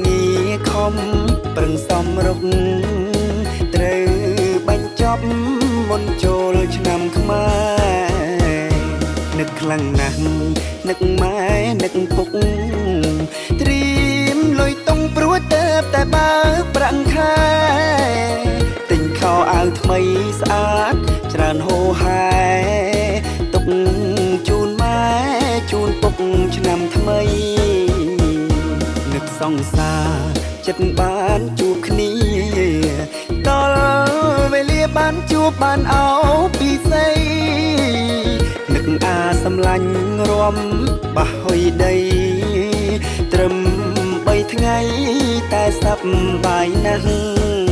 ងារខំប្រឹងសំរុកត្រូវបញ្ចប់មុនចូលឆ្នាំខ្មែរនឹកខ្លាំងណាស់នឹកម៉ែនឹកពុកត្រៀមលុយតុងព្រួតទៅតែបើប្រាំងខែទិញខោអាវថ្មីស្អាតច្រើនហូរហែទុកជូនម៉ែជូនពុកឆ្នាំថ្មីនឹកសង្សារចិត្តបានជួបគ្នាដល់វេលាបានជួបបានអោពីស្អីនឹកអាសម្លាញ់រំបះហុយដីត្រឹម3ថ្ងៃតែសប្បាយណាស់